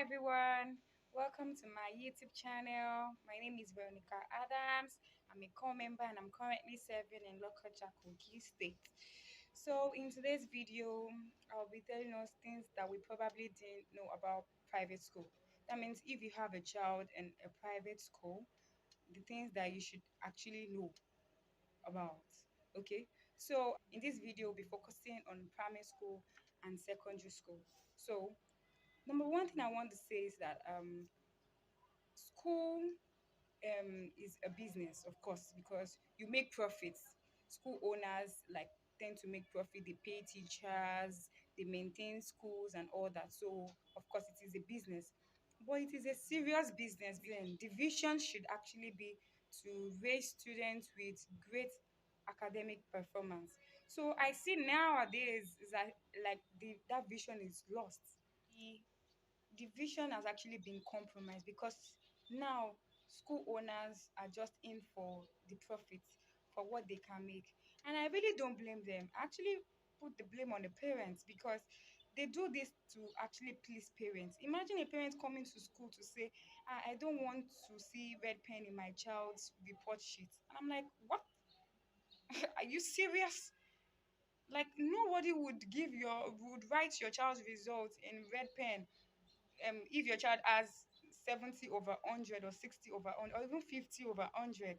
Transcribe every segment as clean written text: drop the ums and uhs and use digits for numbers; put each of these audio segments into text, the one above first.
everyone. Welcome to my YouTube channel. My name is Veronica Adams. I'm a core member and I'm currently serving in Lokoja, Kogi State. So, in today's video, I'll be telling us things that we probably didn't know about private school. That means if you have a child in a private school, the things that you should actually know about. Okay, so in this video, we'll be focusing on primary school and secondary school. So, number one thing I want to say is that school is a business, of course, because you make profits. School owners like tend to make profit. They pay teachers, they maintain schools and all that. So of course it is a business, but it is a serious business. Then the vision should actually be to raise students with great academic performance. So I see nowadays is that like that vision is lost. The vision has actually been compromised because now school owners are just in for the profits, for what they can make. And I really don't blame them. I actually put the blame on the parents because they do this to actually please parents. Imagine a parent coming to school to say, I don't want to see red pen in my child's report sheet. And I'm like, what? Are you serious? Like nobody would write your child's results in red pen if your child has 70 over 100 or 60 over 100 or even 50 over 100.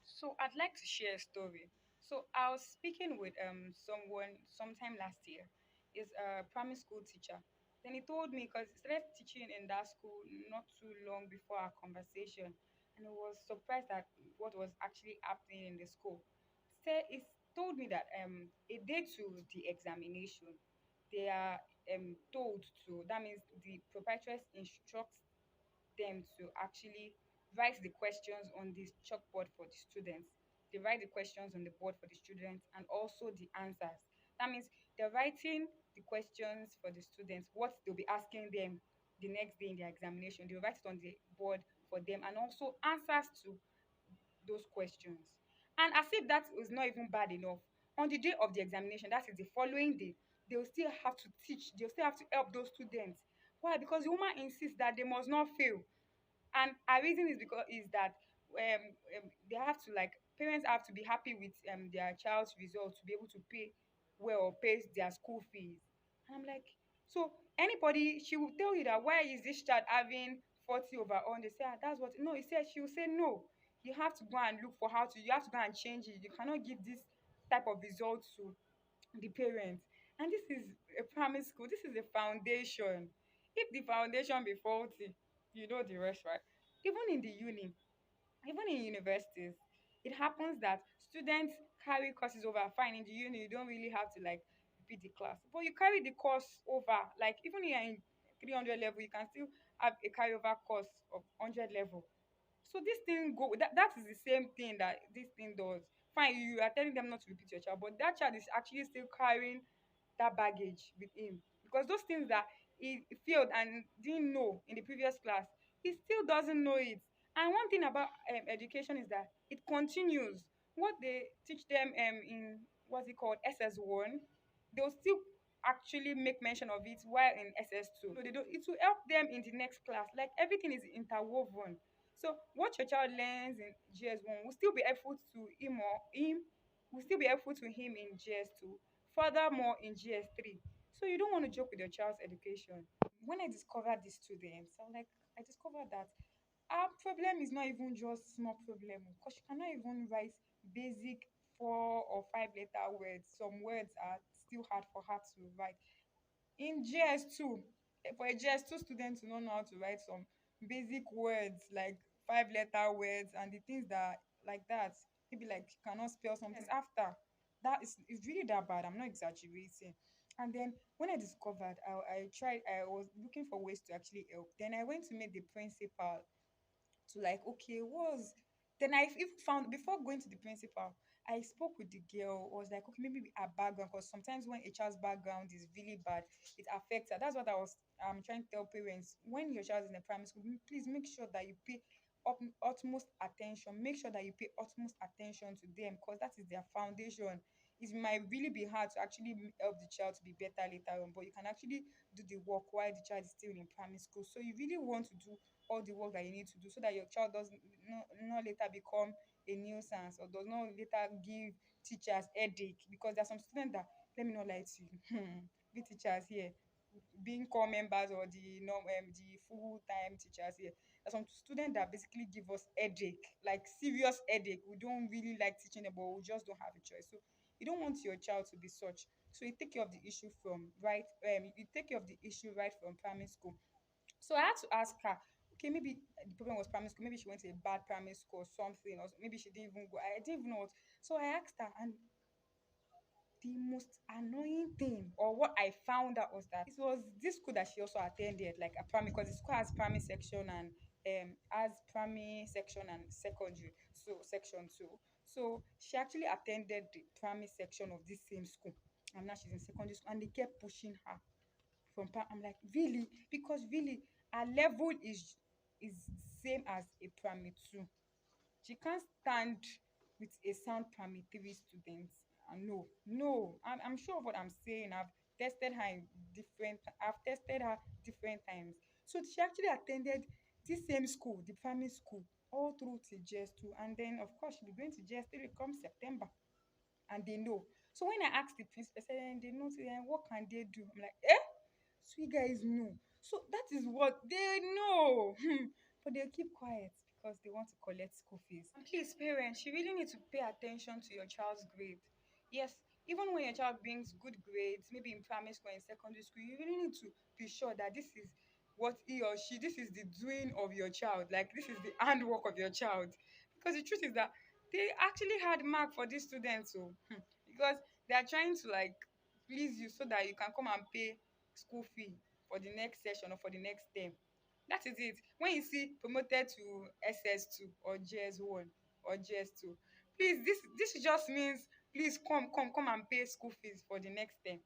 So I'd like to share a story. So I was speaking with someone sometime last year. Is a primary school teacher. Then he told me because he started teaching in that school not too long before our conversation, and he was surprised at what was actually happening in the school. He told me that a day to the examination, they are told to, that means the proprietress instructs them to actually write the questions on this chalkboard for the students. They write the questions on the board for the students and also the answers. That means they're writing the questions for the students, what they'll be asking them the next day in their examination. They'll write it on the board for them and also answers to those questions. And as if that was not even bad enough, on the day of the examination, that is the following day, they'll still have to teach, they'll still have to help those students. Why? Because the woman insists that they must not fail. And her reason is because is that they have to, like, parents have to be happy with their child's results to be able to pay well or pay their school fees. And I'm like, so anybody, she will tell you that why is this child having 40 over on? They say, ah, that's what. No, he said, she will say no. You have to go and look for how to. You have to go and change it. You cannot give this type of results to the parents. And this is a primary school. This is a foundation. If the foundation be faulty, you know the rest, right? Even in the uni, even in universities, it happens that students carry courses over. Fine, in the uni you don't really have to like repeat the class, but you carry the course over. Like even if you're in 300 level, you can still have a carryover course of 100 level. So this thing go that is the same thing that this thing does. Fine, you are telling them not to repeat your child, but that child is actually still carrying that baggage with him, because those things that he failed and didn't know in the previous class, he still doesn't know it. And one thing about education is that it continues. What they teach them in what's it called SS1, they'll still actually make mention of it while in SS2. So they don't, it will help them in the next class. Like everything is interwoven. So what your child learns in GS1 will still be helpful to him will still be helpful to him in GS2, furthermore in GS3. So you don't want to joke with your child's education. When I discovered these students, I discovered that our problem is not even just small problem, because you cannot even write basic 4 or 5 letter words. Some words are still hard for her to write in GS2. For a GS2 student to not know how to write some basic words like 5 letter words and the things that like that, maybe like you cannot spell something after, that is really that bad. I'm not exaggerating. And then when I discovered, I was looking for ways to actually help. Then I went to meet the principal to like, okay, was then I even found, before going to the principal, I spoke with the girl. I was like, okay, maybe her background, because sometimes when a child's background is really bad, it affects her. That's what I was trying to tell parents. When your child is in a primary school, please make sure that you pay utmost attention. Make sure that you pay utmost attention to them, because that is their foundation. it might really be hard to actually help the child to be better later on, but you can actually do the work while the child is still in primary school. So you really want to do all the work that you need to do so that your child does not later become a nuisance or does not later give teachers headache, because there are some students that, let me not lie to you, be teachers here, being core members or the full time teachers here. There's some students that basically give us headache, like serious headache. We don't really like teaching them, but we just don't have a choice. So you don't want your child to be such. So you take care of the issue from you take care of the issue right from primary school. So I had to ask her, okay, maybe the problem was primary school, maybe she went to a bad primary school or something, or maybe she didn't even go. I didn't even know what. So I asked her, and the most annoying thing, or what I found out, was that it was this school that she also attended, like a primary, because the school has primary section and has primary section and secondary, so section two. So she actually attended the primary section of this same school, and now she's in secondary school, and they kept pushing her from I'm like, really? Because really, her level is same as a primary two. She can't stand with a sound primary three student. No, no. I'm sure of what I'm saying. Tested her in I've tested her different times. So she actually attended this same school, the primary school, all through to JS2. And then, of course, she'll be going to JS3 come September. And they know. So when I asked the principal, I said, they know, so what can they do? I'm like, eh? So you guys know. So that is what they know. But they keep quiet because they want to collect school fees. And please, parents, you really need to pay attention to your child's grade. Yes, even when your child brings good grades, maybe in primary school and secondary school, you really need to be sure that this is what he or she, this is the doing of your child. Like, this is the handwork of your child. Because the truth is that they actually had mark for these students. So, because they are trying to like please you so that you can come and pay school fee for the next session or for the next term. That is it. When you see promoted to SS2 or JS1 or JS2, please, this just means please come and pay school fees for the next term.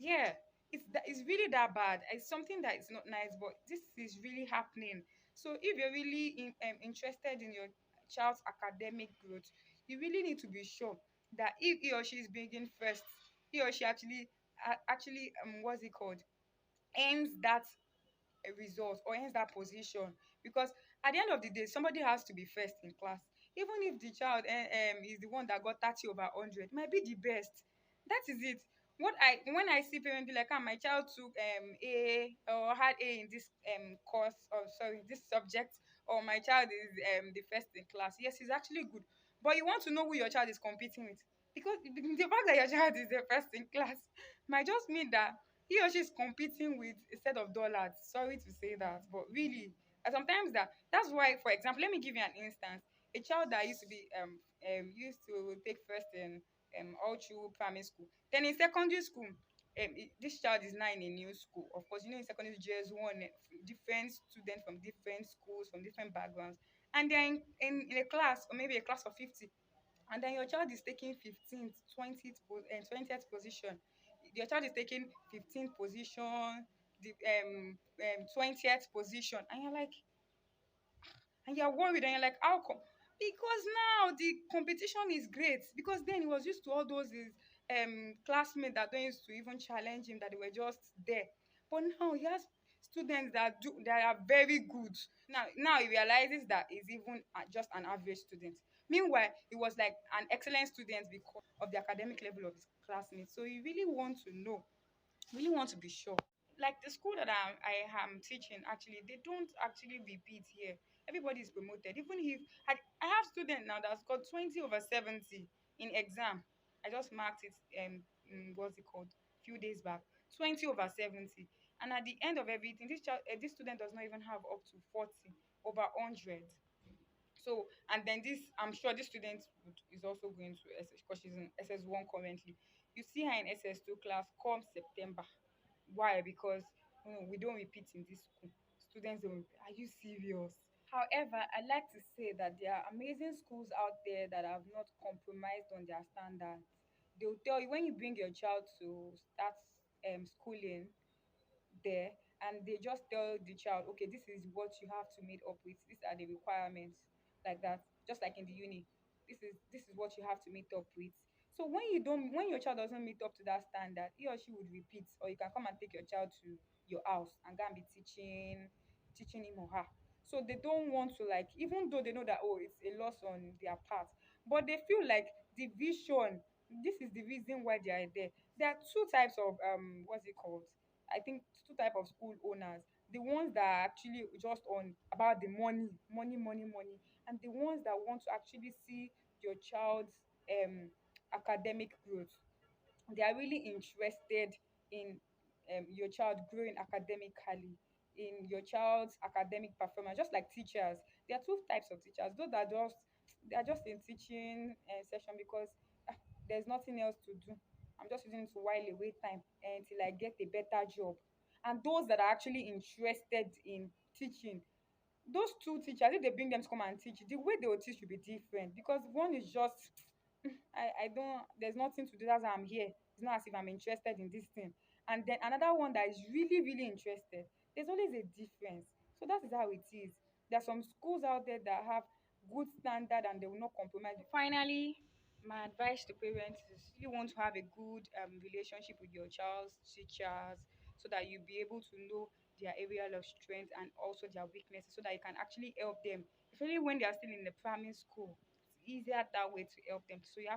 Yeah, it's really that bad. It's something that is not nice, but this is really happening. So if you're really interested in your child's academic growth, you really need to be sure that if he or she is bringing first, he or she actually what's it called, ends that result or ends that position. Because at the end of the day, somebody has to be first in class. Even if the child is the one that got 30 over 100, might be the best. That is it. When I see parents be like, ah, my child took A or had A in this course, or sorry, this subject, or my child is the first in class. Yes, it's actually good, but you want to know who your child is competing with, because the fact that your child is the first in class might just mean that he or she is competing with a set of dollars. Sorry to say that, but really, sometimes that's why, for example, let me give you an instance. A child that used to take first in all through primary school, then in secondary school, this child is now in a new school. Of course, in secondary JS one, different students from different schools, from different backgrounds, and they're in a class, or maybe a class of 50, and then your child is taking 15th, 20th, 20th position. Your child is taking 15th position, the 20th position, and you're like, and you're worried, and you're like, how come? Because now the competition is great. Because then he was used to all those his classmates that don't used to even challenge him, that they were just there. But now he has students that are very good. Now he realizes that he's even just an average student. Meanwhile, he was like an excellent student because of the academic level of his classmates. So you really want to know, really want to be sure. Like the school that I am teaching, actually, they don't actually repeat here. Everybody is promoted. Even if I have student now that's got 20 over 70 in exam. I just marked it what's it called? Few days back. 20 over 70. And at the end of everything, this student does not even have up to 40 over 100. So, and then I'm sure this student is also going to SS, because she's in SS1 currently. You see her in SS2 class come September. Why? Because we don't repeat in this school. Students don't repeat. Are you serious? However, I like to say that there are amazing schools out there that have not compromised on their standards. They'll tell you when you bring your child to start schooling there, and they just tell the child, okay, this is what you have to meet up with, these are the requirements, like that, just like in the uni. This is what you have to meet up with. So when your child doesn't meet up to that standard, he or she would repeat, or you can come and take your child to your house and go and be teaching him or her. So they don't want to, like, even though they know that, oh, it's a loss on their part, but they feel like the vision, this is the reason why they are there. There are two types of what's it called? I think two type of school owners. The ones that are actually just on about the money, money, money, money, and the ones that want to actually see your child's academic growth. They are really interested in your child growing academically, in your child's academic performance, just like teachers. There are two types of teachers. Those that just they are just in teaching session because ah, there's nothing else to do. I'm just using it to while away time until I get a better job. And those that are actually interested in teaching, those two teachers, if they bring them to come and teach, the way they will teach will be different, because one is just I don't, there's nothing to do, that's why I'm here. It's not as if I'm interested in this thing. And then another one that is really, really interested, there's always a difference. So that is how it is. There are some schools out there that have good standard and they will not compromise. Finally, my advice to parents is, you want to have a good relationship with your child's teachers, so that you'll be able to know their area of strength and also their weaknesses, so that you can actually help them, especially when they are still in the primary school. It's easier that way to help them. So you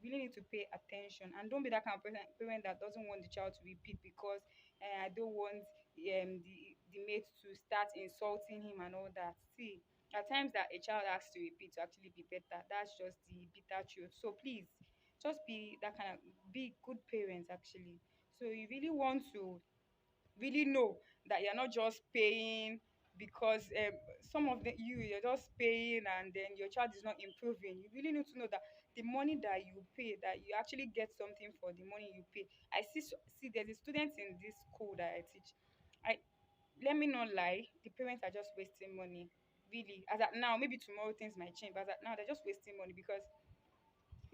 really need to pay attention, and don't be that kind of parent that doesn't want the child to repeat because I don't want the mate to start insulting him and all that. See, at times that a child has to repeat to actually be better. That's just the bitter truth. So please, just be that kind of, be good parents actually. So you really want to really know that you're not just paying because some of the you're just paying and then your child is not improving. You really need to know that the money that you pay, that you actually get something for the money you pay. See there's a student in this school that I teach. I Let me not lie, the parents are just wasting money. Really, as at now, maybe tomorrow things might change, but as at now they're just wasting money because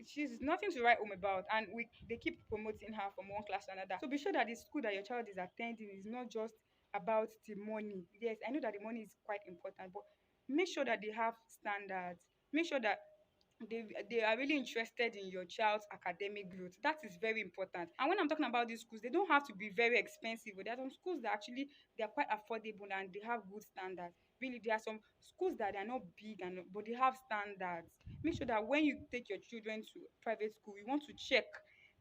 she's nothing to write home about, and we they keep promoting her from one class to another. So be sure that the school that your child is attending is not just about the money. Yes, I know that the money is quite important, but make sure that they have standards. Make sure that they are really interested in your child's academic growth. That is very important. And when I'm talking about these schools, they don't have to be very expensive. But there are some schools that actually they are quite affordable and they have good standards. Really, there are some schools that are not big and but they have standards. Make sure that when you take your children to private school, you want to check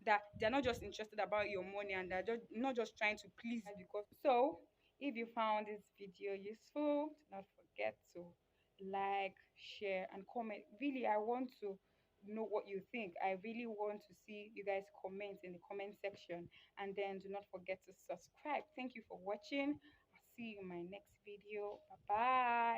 that they're not just interested about your money and they're just not just trying to please you. Because so, if you found this video useful, do not forget to like, share, and comment. Really, I want to know what you think. I really want to see you guys comment in the comment section, and then do not forget to subscribe. Thank you for watching. I'll see you in my next video. Bye bye.